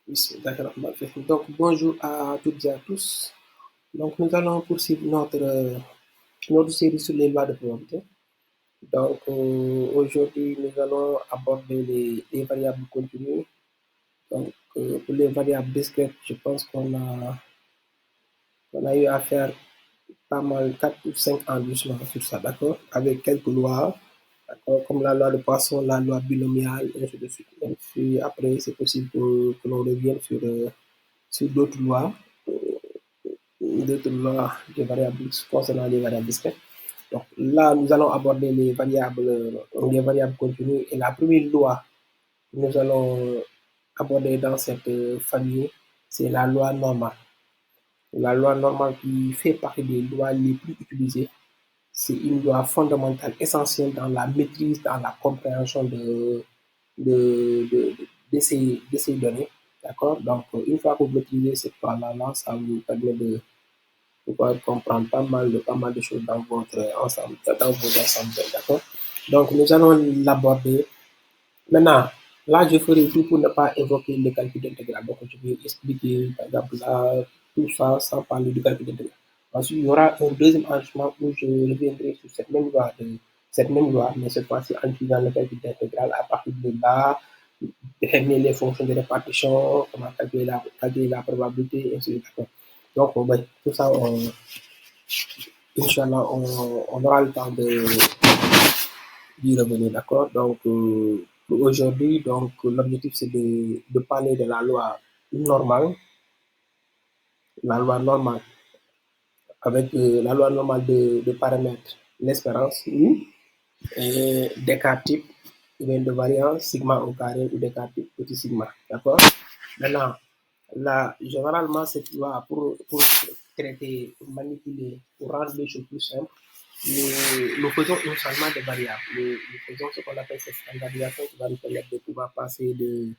Bismillahirrahmanirrahim. Donc, bonjour à toutes et à tous. Donc, nous allons poursuivre notre série sur les lois de probabilité. Donc, aujourd'hui, nous allons aborder les variables continues. Donc, pour les variables discrètes, je pense qu'on a eu à faire pas mal, 4 ou 5 enregistrements sur ça, d'accord? Avec quelques lois, d'accord? Comme la loi de Poisson, la loi binomiale, et ainsi de suite. Et puis après, c'est possible que l'on revienne sur d'autres lois des variables concernant les variables discrètes. Donc là, nous allons aborder les variables continues. Et la première loi que nous allons aborder dans cette famille, c'est la loi normale. La loi normale qui fait partie des lois les plus utilisées. C'est une loi fondamentale, essentielle dans la maîtrise, dans la compréhension de, de, de ces données. D'accord? Donc, une fois que vous maîtrisez cette loi-là, ça vous permet de pouvoir comprendre pas mal de choses dans votre ensemble, d'accord? Donc, nous allons l'aborder. Maintenant, là, je ferai tout pour ne pas évoquer le calcul intégral. Donc, je vais expliquer, par exemple, là, tout ça sans parler du calcul intégral. Ensuite, il y aura un deuxième enregistrement où je reviendrai sur cette même loi, mais cette fois-ci en utilisant le calcul intégral à partir de là, déterminer les fonctions de répartition, comment calculer la probabilité, et ainsi de suite. Donc, ben, tout ça, Inch'Allah, on aura le temps d'y revenir, d'accord? Donc, pour aujourd'hui, donc, l'objectif, c'est de parler de normale, la loi normale, avec la loi normale de paramètres, l'espérance, et d'écart type, ou bien de variance, sigma au carré ou d'écart type, petit sigma, d'accord? Maintenant, là, généralement, cette loi, pour traiter, pour manipuler, pour rendre les choses plus simples, nous faisons un changement de variable. Nous faisons ce qu'on appelle cette standardisation qui va nous permettre de pouvoir passer de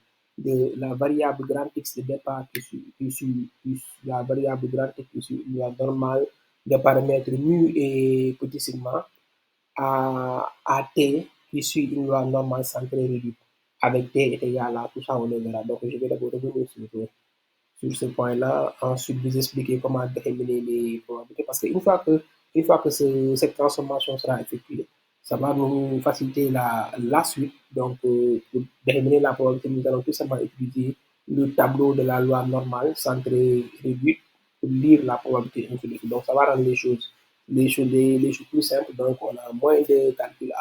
la variable grand X de départ la variable grand X qui suit la normale de paramètres mu et petit sigma à T qui suit une loi normale centrée réduite. Avec T est égal à tout ça, on le verra. Donc, je vais d'abord revenir sur ce point-là. Ensuite, vous expliquer comment déterminer les probabilités. Parce une fois que cette transformation sera effectuée, ça va nous faciliter la suite. Donc, pour déterminer la probabilité, nous allons tout simplement utiliser le tableau de la loi normale centrée réduite pour lire la probabilité infinie. Donc, ça va rendre les choses plus simples. Donc, on a moins de calculs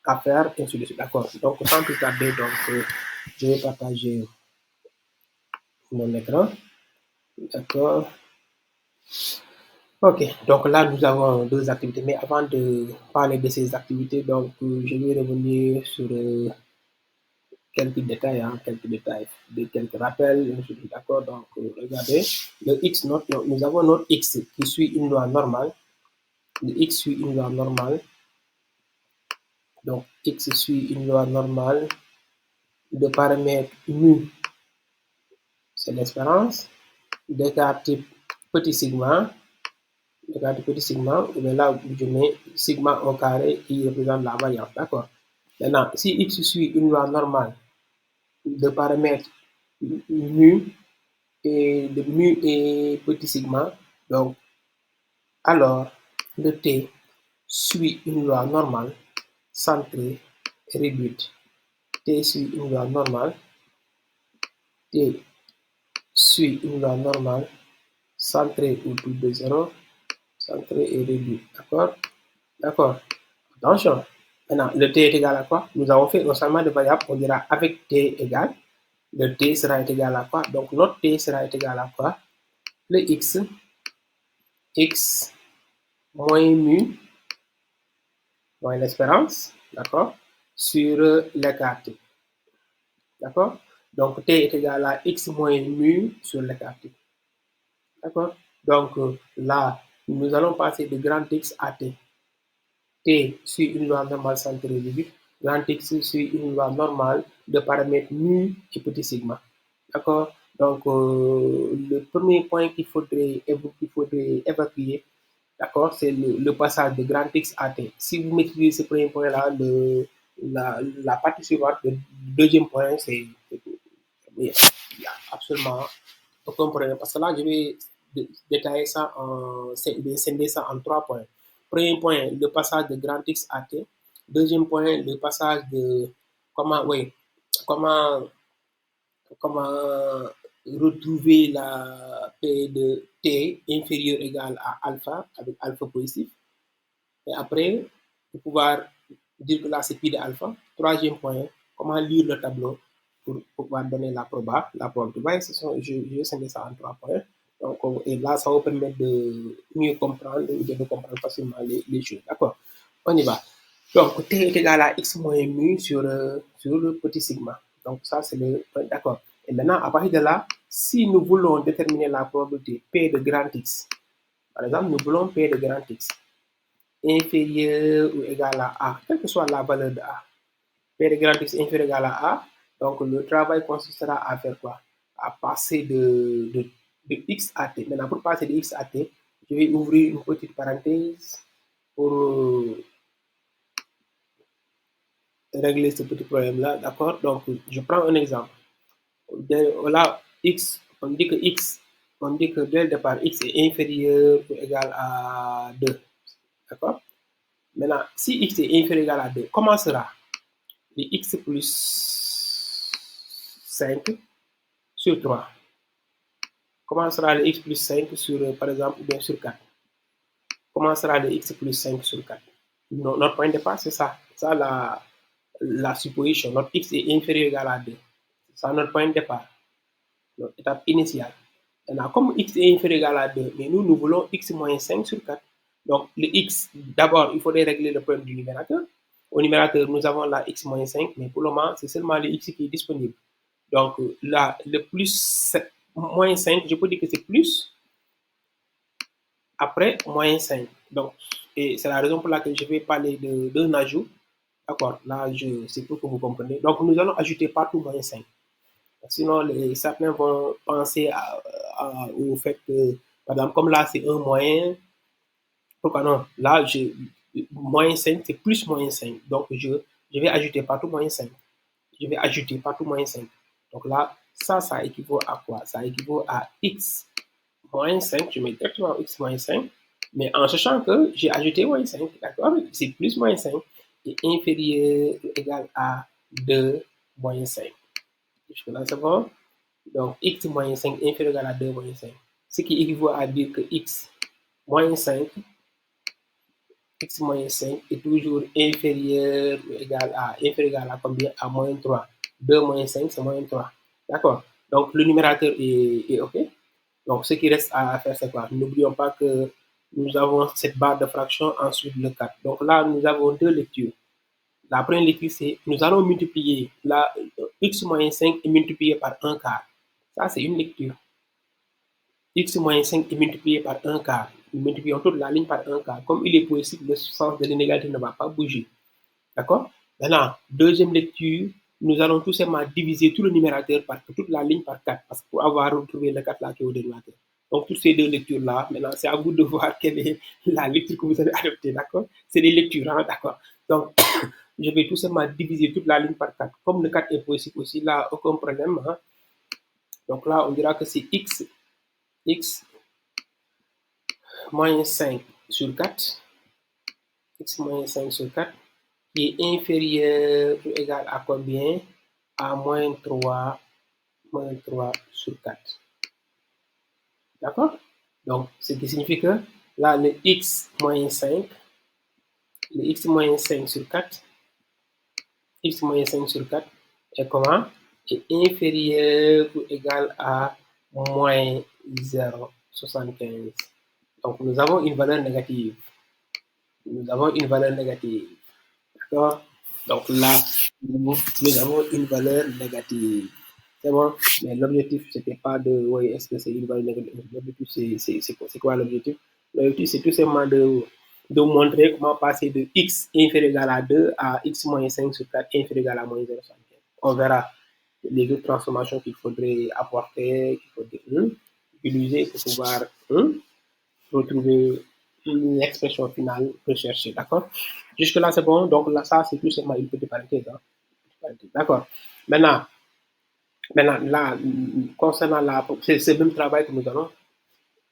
à faire, et ainsi de suite. D'accord. Donc, sans plus tarder, donc, je vais partager mon écran. D'accord. Ok. Donc là, nous avons deux activités. Mais avant de parler de ces activités, donc, je vais revenir sur quelques détails, quelques rappels. D'accord. Donc, regardez. Le X, nous avons notre X qui suit une loi normale. Le X suit une loi normale. Donc, X suit une loi normale de paramètres mu, c'est l'espérance, d'écart type petit sigma, et bien là, je mets sigma au carré qui représente la variance, d'accord? Maintenant, si X suit une loi normale de paramètres mu et petit sigma, donc, alors, le T suit une loi normale centrée réduite. T suit une loi normale, T suit une loi normale centrée autour de 0, centrée et réduite. D'accord? D'accord. Attention. Maintenant, le t est égal à quoi? Nous avons fait un changement de variable. On dira avec t égal. Le t sera égal à quoi? Donc, notre t sera égal à quoi? Le x moins mu, moins l'espérance, d'accord? Sur l'écart. D'accord? Donc, t est égal à x moins mu sur l'écart. D'accord? Donc, là, nous allons passer de grand X à t. T suit une loi normale centrée réduite. Grand X suit une loi normale de paramètres mu et petit sigma. D'accord? Donc, le premier point qu'il faudrait évacuer, d'accord, c'est le passage de grand X à T. Si vous maîtrisez ce premier point-là, la partie suivante deuxième point, il y a absolument aucun problème. Parce que là, je vais détailler ça scinder ça en 3 points. Premier point, le passage de grand X à T. Deuxième point, le passage de comment, oui, comment, comment retrouver la P de T inférieure égale à alpha avec alpha positif. Et après, pour pouvoir dire que là, c'est pi de alpha. Troisième point, comment lire le tableau pour pouvoir donner la probabilité. Voyez, je vais scinder ça en 3 points. Donc, et là, ça va permettre de mieux comprendre, de comprendre facilement les choses. D'accord? On y va. Donc, T est égal à x moins mu sur le petit sigma. Donc, ça, c'est le point. D'accord. Et maintenant, à partir de là, si nous voulons déterminer la probabilité P de grand X, par exemple, nous voulons P de grand X inférieur ou égal à A, quelle que soit la valeur de A. P de grand X inférieur ou égal à A, donc le travail consistera à faire quoi? À passer de X à T. Maintenant, pour passer de X à T, je vais ouvrir une petite parenthèse pour régler ce petit problème-là, d'accord? Donc, je prends un exemple. Là, X, on dit que dès le départ, X est inférieur ou égal à 2, d'accord? Maintenant, si X est inférieur ou égal à 2, comment sera les X plus 5 sur 3? Comment sera le X plus 5 sur, par exemple, ou bien sur 4? Comment sera le X plus 5 sur 4? Notre point de départ, c'est ça. Ça, la supposition. Notre X est inférieur ou égal à 2. C'est ça notre point de départ. Notre étape initiale. Maintenant, comme X est inférieur ou égal à 2, mais nous voulons X moins 5 sur 4. Donc, le X, d'abord, il faudrait régler le problème du numérateur. Au numérateur, nous avons la X moins 5, mais pour le moment, c'est seulement le X qui est disponible. Donc, là, le plus 7, moins 5, je peux dire que c'est plus après moins 5. Donc, et c'est la raison pour laquelle je vais parler d'un ajout. D'accord, là, c'est pour que vous compreniez. Donc, nous allons ajouter partout moins 5. Sinon, certains vont penser au fait que, par exemple, comme là, c'est un moyen, pourquoi non? Là, moins 5, c'est plus moins 5. Donc, je vais ajouter partout moins 5. Je vais ajouter partout moins 5. Donc là, ça équivaut à quoi? Ça équivaut à x moins 5. Je mets directement x moins 5. Mais en sachant que j'ai ajouté moins 5. D'accord? C'est plus moins 5 et inférieur ou égal à 2 moins 5. Jusque-là, c'est bon? Donc, x moins 5 inférieur ou égal à 2 moins 5. Ce qui équivaut à dire que x moins 5 x moins 5 est toujours inférieur ou égal à combien? À moins 3. 2 moins 5, c'est moins 3. D'accord? Donc, le numérateur est OK. Donc, ce qui reste à faire, c'est quoi? N'oublions pas que nous avons cette barre de fraction, ensuite le 4. Donc là, nous avons deux lectures. La première lecture, c'est nous allons multiplier la x moins 5 est multiplié par 1 quart. Ça, c'est une lecture. X moins 5 est multiplié par 1 quart. Nous multiplions toute la ligne par 1 quart. Comme il est possible, le sens de l'inégalité ne va pas bouger. D'accord? Maintenant, deuxième lecture, nous allons tout simplement diviser tout le numérateur par toute la ligne par 4, parce pour avoir retrouvé le 4 là qui est au dénominateur. Donc, toutes ces deux lectures-là, maintenant, c'est à vous de voir quelle est la lecture que vous avez adoptée, d'accord? C'est des lectures, hein, d'accord? Donc, je vais tout simplement diviser toute la ligne par 4. Comme le 4 est possible aussi, là, aucun problème. Hein? Donc là, on dira que c'est x moins 5 sur 4, x moins 5 sur 4, qui est inférieur ou égal à combien? À moins 3 sur 4. D'accord? Donc, ce qui signifie que là, le x moins 5 sur 4, x moins 5 sur 4 est comment? Est inférieur ou égal à moins 0,75. Donc, nous avons une valeur négative. Nous avons une valeur négative. D'accord? Donc là, nous avons une valeur négative. C'est bon? Mais l'objectif, c'était pas de, oui, est-ce que c'est une valeur négative? L'objectif, c'est quoi l'objectif? L'objectif, c'est tout simplement de montrer comment passer de x inférieur égal à 2 à x moins 5 sur 4 inférieur égal à moins 0,75. On verra les autres transformations qu'il faudrait apporter, qu'il faudrait utiliser pour pouvoir retrouver l'expression finale recherchée. D'accord? Jusque-là, c'est bon. Donc là, ça, c'est tout simplement une petite parenthèse. Hein? D'accord. Maintenant, là, concernant c'est ce même travail que nous allons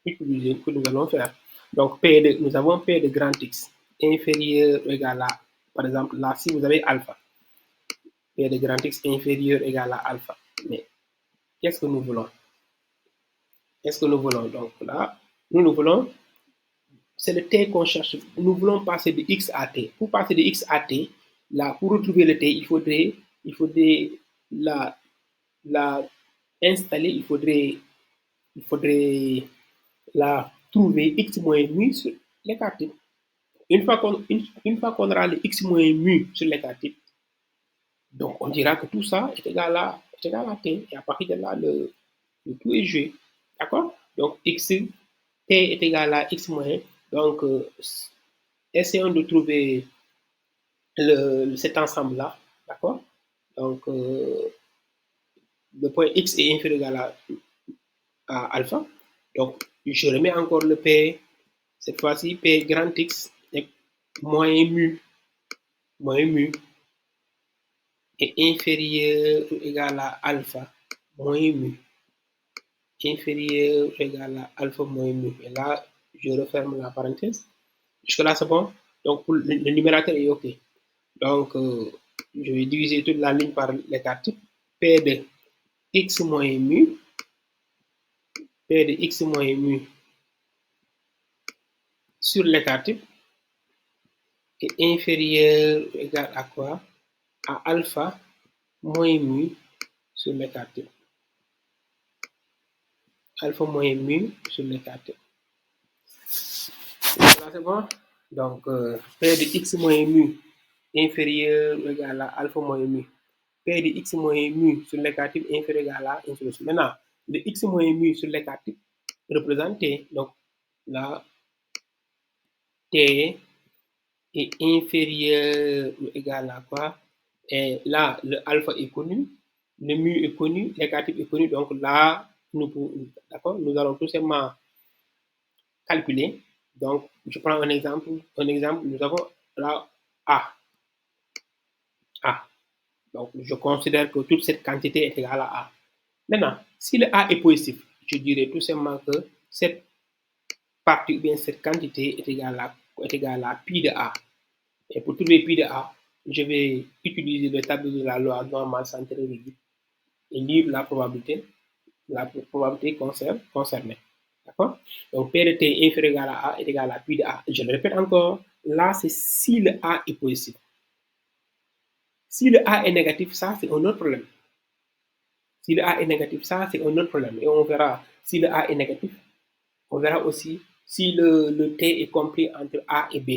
utiliser, que nous allons faire. Donc, nous avons P de grand X inférieur ou égal à, par exemple, là, si vous avez alpha, P de grand X inférieur ou égal à alpha. Mais qu'est-ce que nous voulons? Qu'est-ce que nous voulons? Donc là, nous voulons, c'est le T qu'on cherche. Nous voulons passer de X à T. Pour passer de X à T, là, pour retrouver le T, il faudrait la installer, il faudrait la trouver X moins mu sur l'écart type. Une fois qu'on aura le X moins mu sur l'écart type, donc on dira que tout ça est égal à T. Et à partir de là, le tout est joué. D'accord? Donc X, T est égal à X moins. Donc, essayons de trouver cet ensemble-là. D'accord? Donc, le point X est inférieur à alpha. Donc, je remets encore le P. Cette fois-ci, P grand X est moins mu est inférieur ou égal à alpha moins mu. Inférieur ou égal à alpha moins mu. Et là, je referme la parenthèse. Jusque-là, c'est bon. Donc, le numérateur est OK. Donc, je vais diviser toute la ligne par l'écart type. P de X moins mu. P de X moins mu sur l'écart type est inférieur ou égal à quoi? À alpha moins mu sur l'écart type. Alpha moins mu sur l'écart type. Là, c'est bon? Donc, P de X moins mu inférieur ou égal à alpha moins mu. P de X moins mu sur l'écart type inférieur ou égal à 1 sur le. Maintenant, le X moins mu sur l'écart type représente T. Donc, là, T est inférieur ou égal à quoi? Et là, le alpha est connu, le mu est connu, l'écart type est connu. Donc là, nous allons tout simplement calculer. Donc, je prends un exemple. Nous avons là A. A. Donc, je considère que toute cette quantité est égale à A. Maintenant, si le A est positif, je dirais tout simplement que cette partie ou bien cette quantité est égale à pi de A. Et pour trouver pi de A, je vais utiliser le tableau de la loi normale centrée réduite et lire la probabilité concernée. D'accord? Donc, P de T inférieur égal à A est égal à pi de A. Je le répète encore, là, c'est si le A est positif. Si le A est négatif, ça, c'est un autre problème. Si le A est négatif, ça, c'est un autre problème. Et on verra si le A est négatif. On verra aussi si le T est compris entre A et B.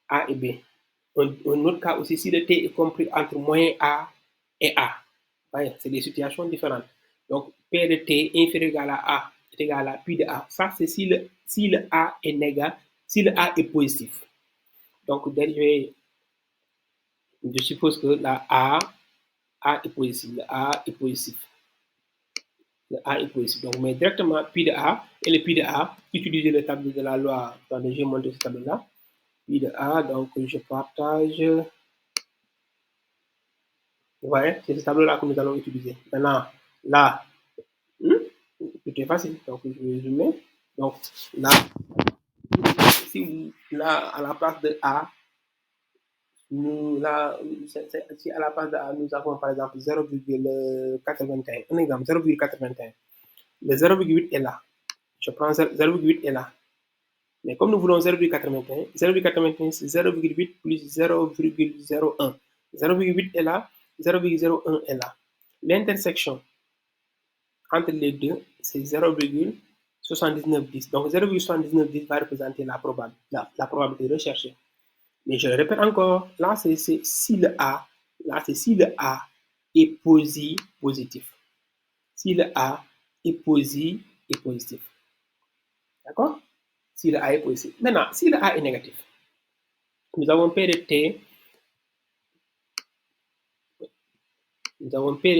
A et B. Un autre cas aussi, si le T est compris entre moins A et A. C'est des situations différentes. Donc, P de T inférieur égal à A est égal à pi de A. Ça, c'est si le A est négatif, si le A est positif. Donc, je suppose que la A est positif. Le A est positif. Le A est positif. Donc, on met directement pi de A et le pi de A, utiliser le tableau de la loi. Attendez, je vais monter ce tableau-là. Pi de A, donc je partage. Vous voyez, c'est ce tableau-là que nous allons utiliser. Maintenant, là, tout est facile. Donc, je vais résumer. Donc, là, là, à la place de A, si à la place de A, nous avons par exemple 0,81. Un exemple, 0,81. Le 0,8 est là. Je prends 0,8 est là. Mais comme nous voulons 0,81, 0,81 c'est 0,8 plus 0,01. 0,8 est là, 0,01 est là. L'intersection entre les deux, c'est 0,7910. Donc 0,7910 va représenter la probabilité recherchée. Mais je le répète encore, là c'est si le A, est positif. Si le A est positif. D'accord? Si le A est positif. Maintenant, si le A est négatif, nous avons P de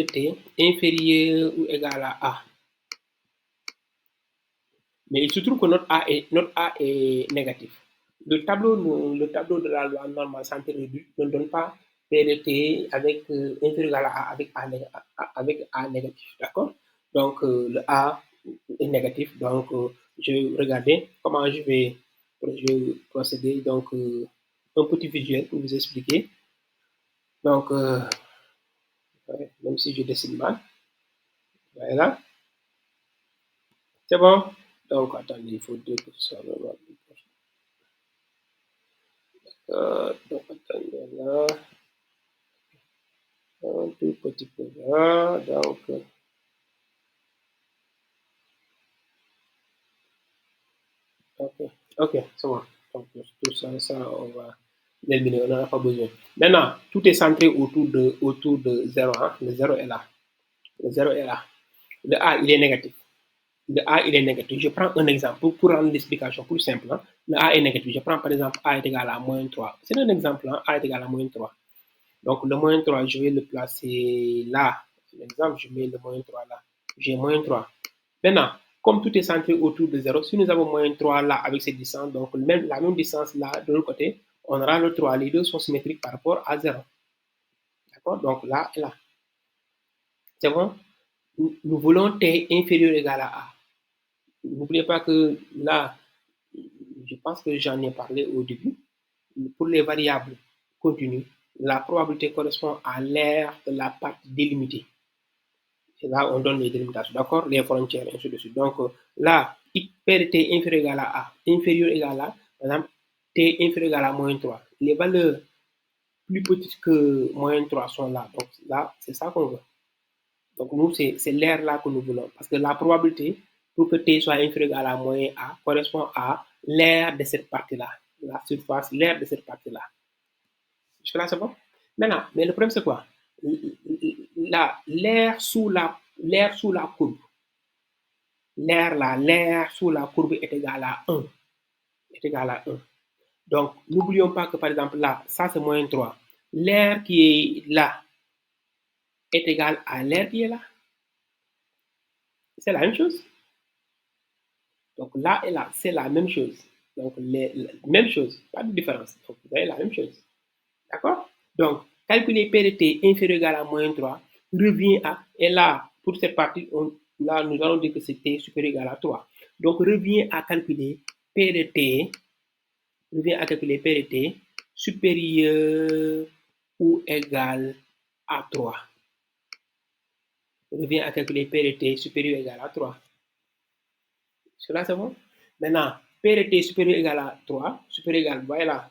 T, inférieur ou égal à A. Mais il se trouve que notre A est négatif. Le tableau de la loi normale centrée réduite ne donne pas P de T avec inférieur égal à A avec A négatif, d'accord? Donc, le A est négatif, donc je vais regarder comment je vais procéder. Donc, un petit visuel pour vous expliquer. Donc, ouais, même si je dessine mal, voilà, c'est bon. Donc, attendez, il faut deux que ce soit vraiment plus proche. Donc, attendez là, un tout petit peu là, donc, ok, c'est bon. Donc, tout ça, on va l'éliminer, on n'en a pas besoin. Maintenant, tout est centré autour de 0. Hein. Le 0 est là. Le 0 est là. Le A, il est négatif. Le A, il est négatif. Je prends un exemple pour rendre l'explication plus simple. Hein. Le A est négatif. Je prends par exemple A est égal à moins 3. C'est un exemple. Hein. A est égal à moins 3. Donc, le moins 3, je vais le placer là. Par exemple, je mets le moins 3 là. J'ai moins 3. Maintenant, comme tout est centré autour de 0, si nous avons moins 3 là avec cette distance, donc la même distance là de l'autre côté, on aura le 3. Les deux sont symétriques par rapport à 0. D'accord? Donc là et là. C'est bon? Nous voulons t inférieur ou égal à A. N'oubliez pas que là, je pense que j'en ai parlé au début. Pour les variables continues, la probabilité correspond à l'aire de la partie délimitée. Et là, on donne les délimitations, d'accord? Les frontières, ainsi de suite. Donc, là, P de T inférieur égal à A, inférieur égal à, par exemple, T inférieur égal à moins 3. Les valeurs plus petites que moins 3 sont là. Donc, là, c'est ça qu'on veut. Donc, nous, c'est l'aire là que nous voulons. Parce que la probabilité pour que T soit inférieur égal à moins A correspond à l'aire de cette partie-là. La surface, l'aire de cette partie-là. Jusque-là, c'est bon? Maintenant, mais le problème, c'est quoi? L'air sous la courbe, l'air sous la courbe est égal à 1. Est égal à 1. Donc, n'oublions pas que par exemple là, ça c'est moins 3. L'air qui est là est égal à l'air qui est là. C'est la même chose. Donc là et là, c'est la même chose. Donc, même chose, pas de différence. Donc, vous avez la même chose. D'accord? Donc, calculer P de T inférieur ou égal à moins 3 revient à, et là, pour cette partie, là, nous allons dire que c'est T supérieur ou égal à 3. Donc, revient à calculer P de T, supérieur ou égal à 3. Revient à calculer P de T supérieur ou égal à 3. Cela, c'est bon? Maintenant, P de T supérieur ou égal à 3, supérieur ou égal, voilà.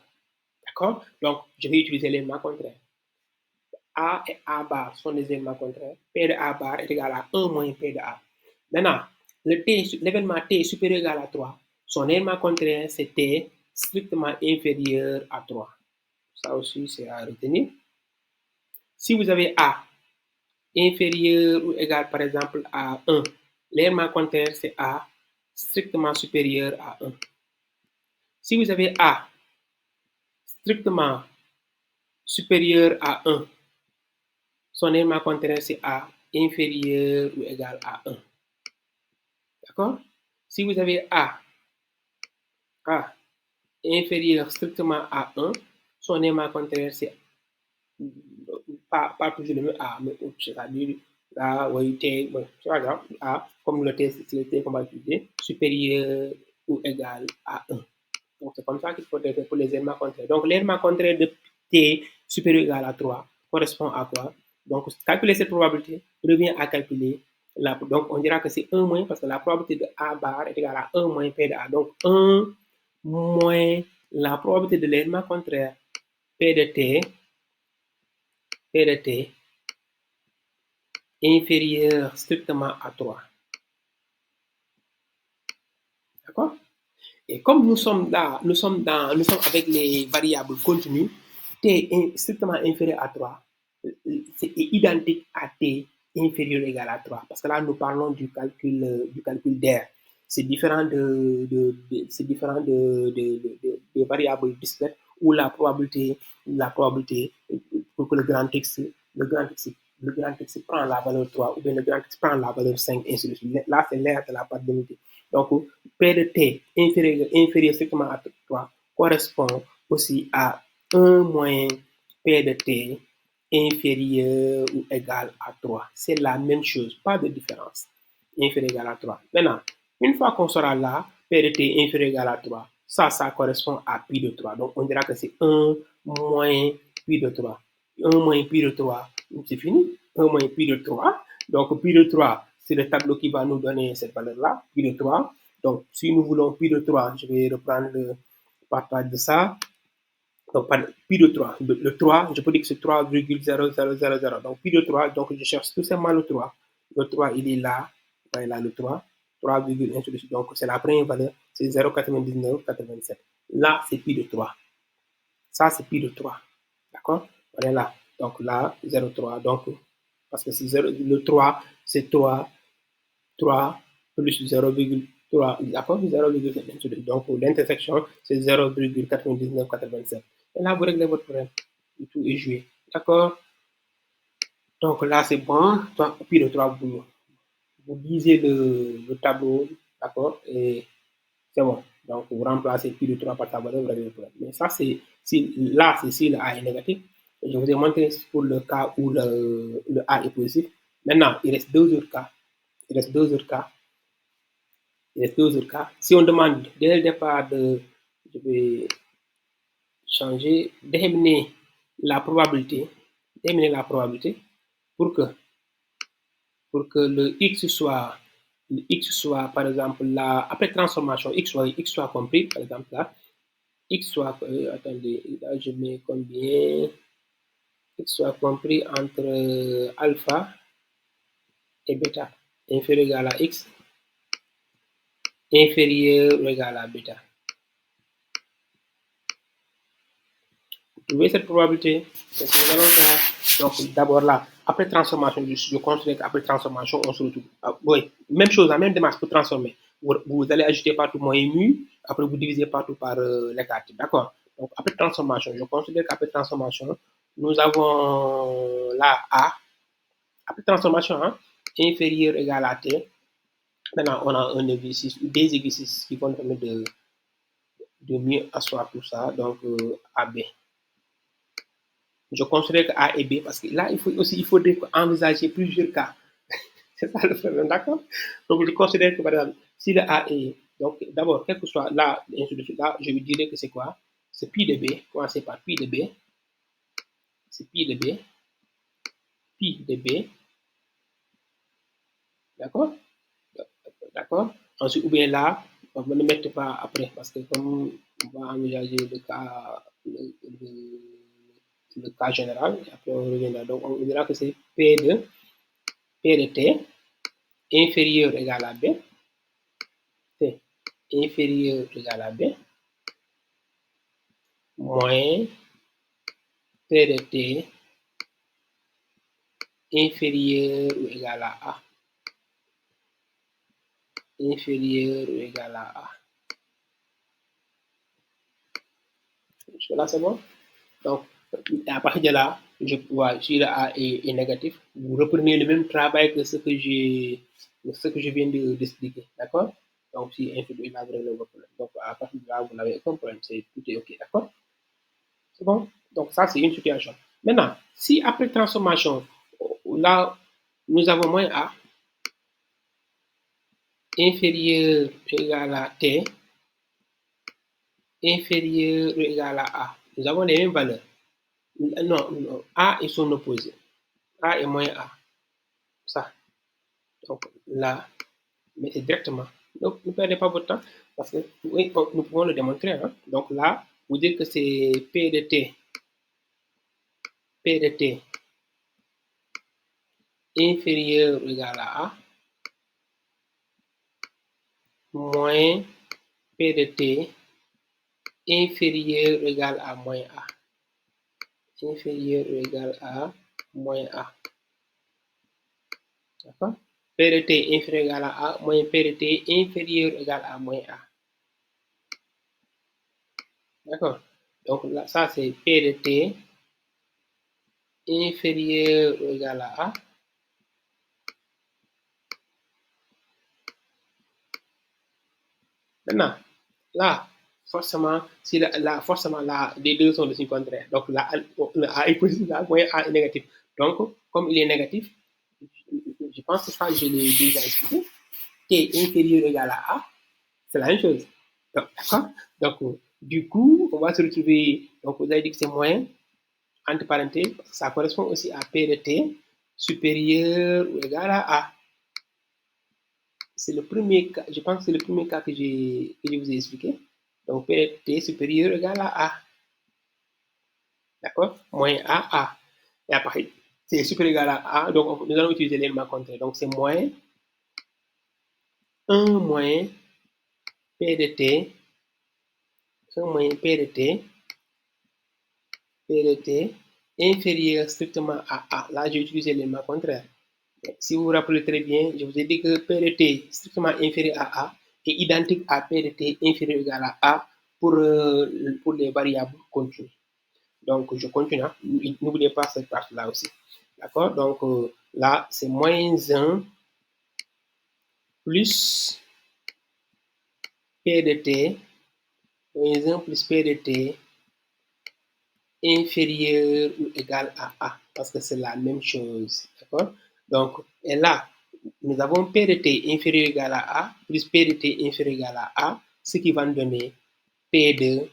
D'accord? Donc, je vais utiliser l'élément contraire. A et A bar sont des éléments contraires. P de A bar est égal à 1 moins P de A. Maintenant, l'événement T supérieur ou égal à 3, son élément contraire, c'est T strictement inférieur à 3. Ça aussi, c'est à retenir. Si vous avez A inférieur ou égal, par exemple, à 1, l'élément contraire, c'est A strictement supérieur à 1. Si vous avez A strictement supérieur à 1, son élément contraire, c'est A inférieur ou égal à 1. D'accord? Si vous avez A inférieur strictement à 1, son élément contraire, c'est pas toujours le même A, mais autre, c'est-à-dire là, oui, T, bon, c'est pas grave, A, comme le T, c'est le T qu'on va utiliser, supérieur ou égal à 1. Donc, c'est comme ça qu'il faut faire pour les éléments contraires. Donc, l'élément contraire de T supérieur ou égal à 3 correspond à quoi? Donc, calculer cette probabilité revient à calculer donc, on dira que c'est 1 moins parce que la probabilité de A bar est égale à 1 moins P de A. Donc, 1 moins la probabilité de l'élément contraire P de T inférieur strictement à 3. D'accord? Et comme nous sommes avec les variables continues, T est strictement inférieur à 3, c'est identique à T inférieur ou égal à 3. Parce que là, nous parlons du calcul d'air. C'est différent des variables discrètes où la probabilité pour que le grand X prend la valeur 3 ou bien le grand X prend la valeur 5, ainsi de suite. Là, c'est l'air de la part limitée. Donc, P de T inférieur strictement à 3 correspond aussi à 1 moins P de T inférieur ou égal à 3. C'est la même chose, pas de différence. Inférieur ou égal à 3. Maintenant, une fois qu'on sera là, P de t inférieur ou égal à 3, ça correspond à pi de 3. Donc, on dira que c'est 1 moins pi de 3. 1 moins pi de 3, c'est fini. 1 moins pi de 3. Donc, pi de 3, c'est le tableau qui va nous donner cette valeur-là, pi de 3. Donc, si nous voulons pi de 3, je vais reprendre le partage de ça. Donc, pi de 3. Le 3, je peux dire que c'est 3,0000. Donc, pi de 3, donc je cherche tout simplement le 3. Le 3, il est là. Il est là, le 3. 3, ainsi de suite. Donc, c'est la première valeur. C'est 0,9987. Là, c'est pi de 3. Ça, c'est pi de 3. D'accord? On est là. Donc, là, 0,3. Donc, parce que c'est 0, le 3, c'est 3 plus 0,3, d'accord, 0,7. Donc, pour l'intersection, c'est 0,9987. Et là, vous réglez votre problème. Tout est joué. D'accord? Donc là, c'est bon. Donc, puis le 3, vous lisez le tableau, d'accord? Et c'est bon. Donc, vous remplacez pi de 3 par ta valeur, vous réglez le problème. Mais ça, là, c'est si le A est négatif. Et je vous ai montré pour le cas où le A est positif. Maintenant, il reste deux autres cas. Il reste deux autres cas. Il reste deux autres cas. Si on demande dès le départ je vais changer, déterminer la probabilité pour que, le x soit, par exemple, là, après transformation, x soit compris, par exemple, là, x soit, attendez, là, je mets combien, x soit compris entre alpha et bêta, inférieur ou égal à x, inférieur ou égal à bêta. Trouver cette probabilité, c'est ce que nous allons faire. Donc, d'abord là, après transformation, je considère qu'après transformation, on se retrouve. Oui, même chose, la même démarche pour transformer. Vous allez ajouter partout moins mu, après vous divisez partout par l'écart. D'accord? Donc, après transformation, je considère qu'après transformation, nous avons là A, après transformation, hein, inférieur égal à T. Maintenant, on a un exercice, des exercices qui vont nous permettre de mieux asseoir tout ça. Donc, AB. Je considère que A et B parce que là, il faudrait envisager plusieurs cas. C'est ça le problème, d'accord? Donc, je considère que, par exemple, si le A est, donc, d'abord, quel que soit là, ainsi de suite, là, je lui dirais que c'est quoi? C'est pi de B. Commencez par pi de B. C'est pi de B. Pi de B. D'accord? D'accord? Ensuite, ou bien là, on ne mettre pas après parce que comme on va envisager le cas général, et après on reviendra. Donc, on dira que c'est P de T inférieur égal à B, T inférieur égal à B, moins P de T inférieur ou égal à A, inférieur ou égal à A. Jusque-là, c'est bon? Donc, à partir de là, si le A est négatif, vous reprenez le même travail que ce que je viens d'expliquer. D'accord? Donc, si inférieur, il a vraiment le problème. Donc, à partir de là, vous n'avez aucun problème. Tout est OK. D'accord? C'est bon? Donc, ça, c'est une situation. Maintenant, si après transformation, là, nous avons moins A inférieur égal à T inférieur ou égal à A. Nous avons les mêmes valeurs. Non, A est son opposé. A est moins A. Ça. Donc là, mettez directement. Donc, ne perdez pas votre temps parce que oui, nous pouvons le démontrer. Hein. Donc là, vous dites que c'est P de T inférieur ou égal à A moins P de T inférieur ou égal à moins A. Inférieur ou égal à moins A. D'accord? P de T inférieur ou égal à A moins P de T inférieur ou égal à moins A. D'accord? Donc là, ça c'est P de T inférieur ou égal à A. Maintenant, là, forcément, si forcément les deux sont de signe contraire. Donc le A est positif, là, moyen A est négatif. Donc, comme il est négatif, je pense que ça, je l'ai déjà expliqué. T inférieur ou égal à A, c'est la même chose. D'accord. Donc, du coup, on va se retrouver, donc vous avez dit que c'est moins, entre parenthèses, ça correspond aussi à P de T supérieur ou égal à A. C'est le premier cas, je pense que c'est le premier cas que je vous ai expliqué. Donc, P de T supérieur ou égal à A. D'accord. Moins A, A. Et après, c'est supérieur ou égal à A, donc nous allons utiliser l'élément contraire. Donc, c'est moins 1 moins P de T, 1 moins P de T, P de T inférieur strictement à A. Là, j'ai utilisé l'élément contraire. Si vous vous rappelez très bien, je vous ai dit que P de T strictement inférieur à A est identique à P de T inférieur ou égal à A pour les variables continues. Donc, je continue. Hein. N'oubliez pas cette partie-là aussi. D'accord. Donc, là, c'est moins 1 plus P de T, moins 1 plus P de T inférieur ou égal à A, parce que c'est la même chose. D'accord. Donc, et là, nous avons P de T inférieur ou égal à A plus P de T inférieur ou égal à A, ce qui va nous donner P de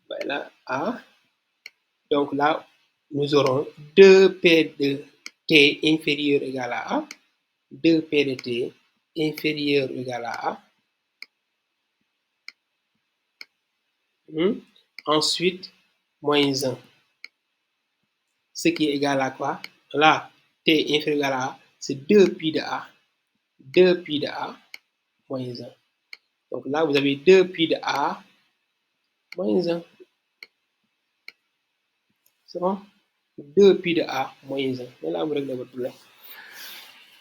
voilà, A. Donc là, nous aurons 2P de T inférieur ou égal à A, 2P de T inférieur ou égal à A. Ensuite, moins 1. Ce qui est égal à quoi? Là, T inférieur ou égal à A, c'est 2pi de A. 2pi de A moins 1. Donc là, vous avez 2pi de A moins 1. C'est bon? 2pi de A moins 1. Et là, vous réglez votre problème.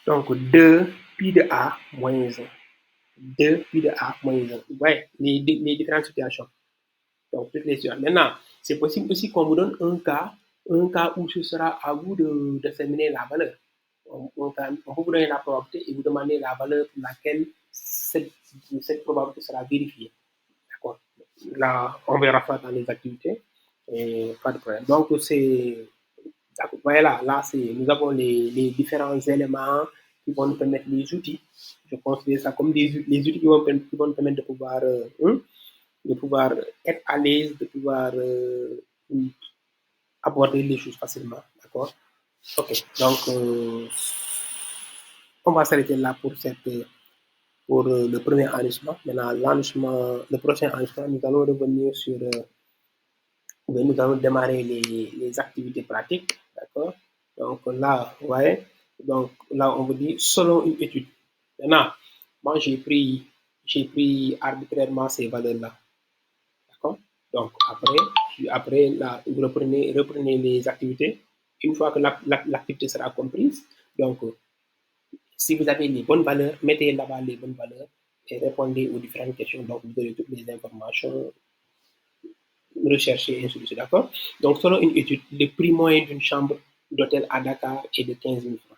Donc, 2pi de A moins 1. 2pi de A moins 1. Vous voyez les différentes situations. Donc, toutes les situations. Maintenant, c'est possible aussi qu'on vous donne un cas où ce sera à vous de déterminer la valeur. On peut vous donner la probabilité et vous demander la valeur pour laquelle cette probabilité sera vérifiée. D'accord. Là, on verra ça dans les activités. Et pas de problème. Donc, voilà, là, nous avons les différents éléments qui vont nous permettre les outils. Je considère ça comme les outils qui vont nous permettre de pouvoir être à l'aise, de pouvoir aborder les choses facilement. D'accord. Ok. Donc, on va s'arrêter là pour le premier enregistrement. Maintenant, le prochain enregistrement, nous allons revenir sur nous allons démarrer les activités pratiques, d'accord. Donc là, vous voyez, donc là, on vous dit selon une étude. Maintenant, moi, j'ai pris arbitrairement ces valeurs-là, d'accord. Donc après là, vous reprenez les activités. Une fois que l'activité sera comprise, donc si vous avez les bonnes valeurs, mettez là-bas les bonnes valeurs et répondez aux différentes questions. Donc, vous avez toutes les informations rechercher, et ainsi de suite, d'accord. Donc, selon une étude, le prix moyen d'une chambre d'hôtel à Dakar est de 15 000 francs.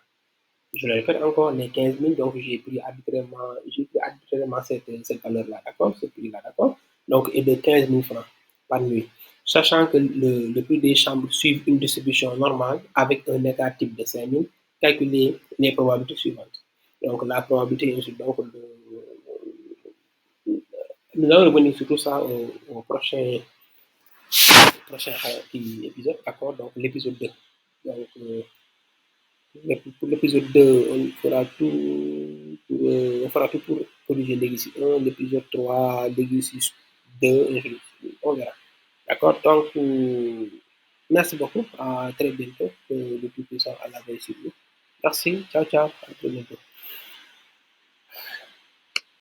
Je le répète encore, les 15 000, donc j'ai pris arbitrairement cette valeur-là, d'accord, ce prix-là, d'accord. Donc, est de 15 000 francs par nuit. Sachant que le prix des chambres suit une distribution normale avec un écart type de 5 000, calculez les probabilités suivantes. Donc, la probabilité, donc, nous allons revenir sur tout ça au prochain épisode, d'accord? Donc, l'épisode 2. Donc, pour l'épisode 2, on fera tout pour corriger l'exercice 1, l'épisode 3, l'exercice 2, on verra. D'accord? Donc, merci beaucoup. À très bientôt. Le plus puissant à la veille sur vous. Merci. Ciao, ciao. À très bientôt.